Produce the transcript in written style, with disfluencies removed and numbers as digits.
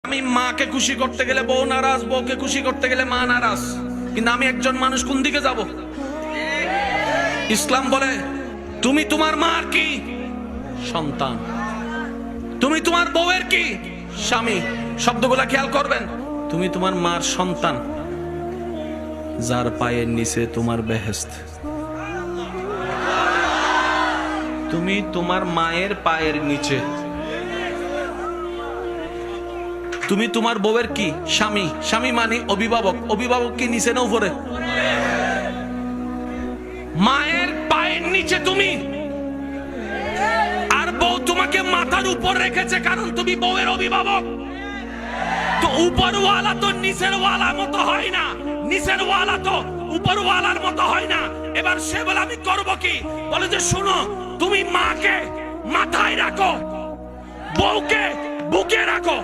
আমি মাকে খুশি করতে গেলে বউ নারাজ, বউকে খুশি করতে গেলে মা নারাজ। কিন্তু আমি একজন মানুষ, কোন দিকে যাব? ইসলাম বলে তুমি তোমার মার কি সন্তান, তুমি তোমার বউয়ের কি স্বামী। শব্দগুলা খেয়াল করবেন। তুমি তোমার মার সন্তান, যার পায়ের নিচে তোমার বেহেশত। তুমি তোমার মায়ের পায়ের নিচে। তুমি তোমার বউয়ের কি স্বামী, স্বামী মানে অভিভাবক। অভিভাবক কি নিচে না উপরে? মায়ের পায়ের নিচে তুমি, আর বউ তোমাকে মাথার উপর রেখেছে, কারণ তুমি বউয়ের অভিভাবক। তো উপরওয়ালা তো নিচের ওয়ালা মতো হয় না, নিচের ওয়ালা তো উপরওয়ালার মতো হয় না। এবার সে বলে আমি করব কি? বলে যে শোনো, তুমি মাকে মাথায় রাখো, বউকে বুকে রাখো।